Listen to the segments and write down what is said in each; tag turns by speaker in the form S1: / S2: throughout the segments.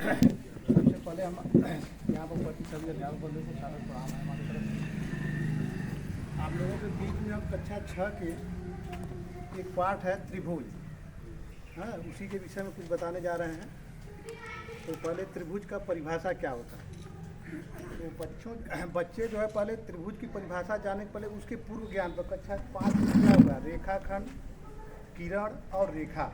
S1: सबसे पहले हम यहाँ पर उपस्थित सभी अध्यापकों को स्वागत प्रणाम है हमारी तरफ से। आप लोगों के बीच में हम कक्षा 6 के एक पाठ है त्रिभुज, हाँ, उसी के विषय में कुछ बताने जा रहे हैं। तो पहले त्रिभुज का परिभाषा क्या होता है, तो बच्चे जो है पहले त्रिभुज की परिभाषा जाने के पहले उसके पूर्व ज्ञान पर कक्षा 5 में क्या होगा, रेखाखंड, किरण और रेखा।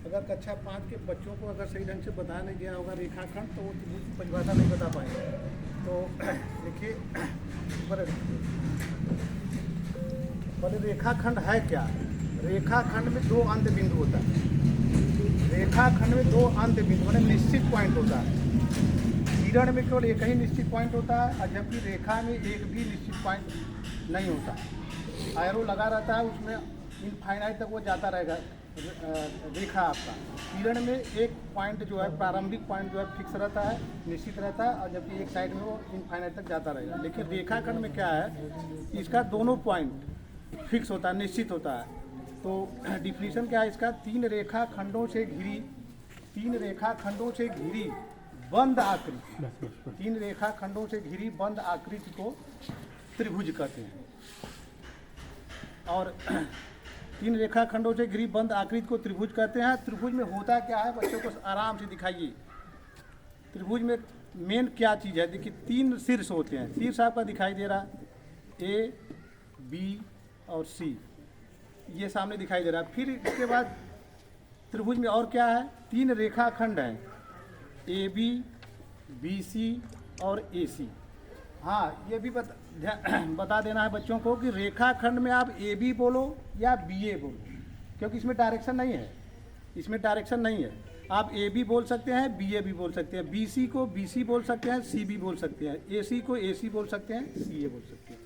S1: अगर कक्षा 5 के बच्चों को अगर सही ढंग से बताया नहीं गया होगा रेखाखंड, तो वो त्रिभुज की परिभाषा नहीं बता पाएंगे। तो देखिए पहले रेखाखंड है क्या। रेखाखंड में दो अंत बिंदु होता है। रेखाखंड में दो अंत बिंदु मतलब निश्चित पॉइंट होता है। किरण में केवल एक ही निश्चित पॉइंट होता है, और जबकि रेखा में एक भी निश्चित पॉइंट नहीं होता। एरो लगा रहता है, उसमें इनफाइनाइट तक वो जाता रहेगा रेखा आपका। किरण में एक पॉइंट जो है, प्रारंभिक पॉइंट जो है फिक्स रहता है, निश्चित रहता है, और जबकि एक साइड में वो इनफाइनाइट तक जाता रहेगा। लेकिन रेखाखंड में क्या है, इसका दोनों पॉइंट फिक्स होता है, निश्चित होता है। तो डिफिनीशन क्या है इसका, तीन रेखाखंडों से घिरी बंद आकृति, तीन रेखाखंडों से घिरी बंद आकृति को त्रिभुज कहते हैं। और तीन रेखाखंडों से घिरी बंद आकृति को त्रिभुज कहते हैं। त्रिभुज में होता क्या है, बच्चों को आराम से दिखाइए। त्रिभुज में मेन क्या चीज़ है, देखिए तीन शीर्ष होते हैं। शीर्ष आपका दिखाई दे रहा, ए, बी और सी, ये सामने दिखाई दे रहा है। फिर इसके बाद त्रिभुज में और क्या है, तीन रेखाखंड हैं, ए बी, बी सी और ए सी। हाँ, ये भी बता देना है बच्चों को कि रेखाखंड में आप ए बी बोलो या बी ए बोलो, क्योंकि इसमें डायरेक्शन नहीं है, इसमें डायरेक्शन नहीं है। आप ए बी बोल सकते हैं, बी ए भी बोल सकते हैं, बी सी को बी सी बोल सकते हैं, सी बी बोल सकते हैं, ए सी को ए सी बोल सकते हैं, सी ए बोल सकते हैं।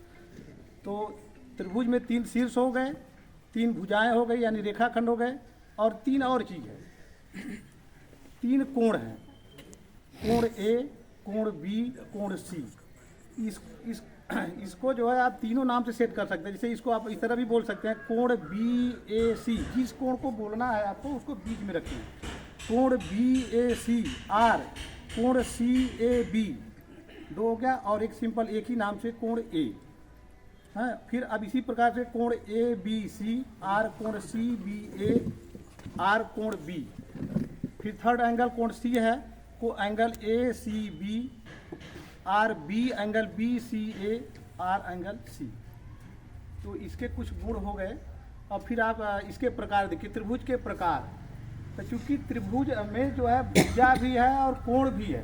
S1: तो त्रिभुज में तीन शीर्ष हो गए, तीन भुजाएं हो गई यानी रेखाखंड हो गए, और तीन और चीज़ है, तीन कोण हैं, कोण ए, कोण बी, कोण सी। इसको जो है आप तीनों नाम से सेट कर सकते हैं। जैसे इसको आप इस तरह भी बोल सकते हैं, कोण बी ए सी। जिस कोण को बोलना है आपको उसको बीच में रखिए, कोण बी ए सी आर, कोण सी ए बी, दो हो गया। और एक सिंपल एक ही नाम से कोण ए है। फिर अब इसी प्रकार से कोण ए बी सी आर, कोण सी बी ए आर, कोण बी। फिर थर्ड एंगल कोण सी है, को angle A C B or B, angle B C A or, angle C. तो इसके कुछ गुण हो गए। और फिर आप इसके प्रकार देखिए, त्रिभुज के प्रकार। तो चूँकि त्रिभुज में जो है भुजा भी है और कोण भी है,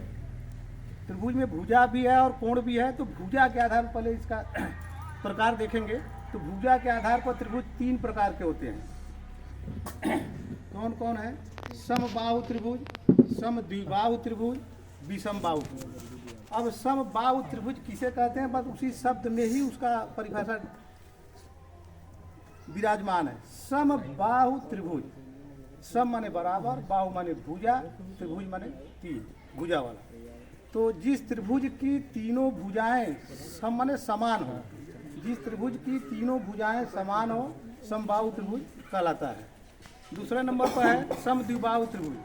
S1: त्रिभुज में भुजा भी है और कोण भी है। तो भुजा के आधार पर पहले इसका प्रकार देखेंगे। तो भुजा के आधार पर त्रिभुज तीन प्रकार के होते हैं। कौन कौन है, समबाहु त्रिभुज, समद्विबाहु त्रिभुज, विषमबाहु त्रिभुज। अब समबाहु त्रिभुज किसे कहते हैं, बस उसी शब्द में ही उसका परिभाषा विराजमान है। समबाहु त्रिभुज, सम माने बराबर, बाहु माने भुजा, त्रिभुज माने तीन, भुजा वाला। तो जिस त्रिभुज की तीनों भुजाएं सम माने समान हो, जिस त्रिभुज की तीनों भुजाएं समान हो, समबाहु त्रिभुज कहलाता है। दूसरे नंबर पर है समद्विबाहु त्रिभुज।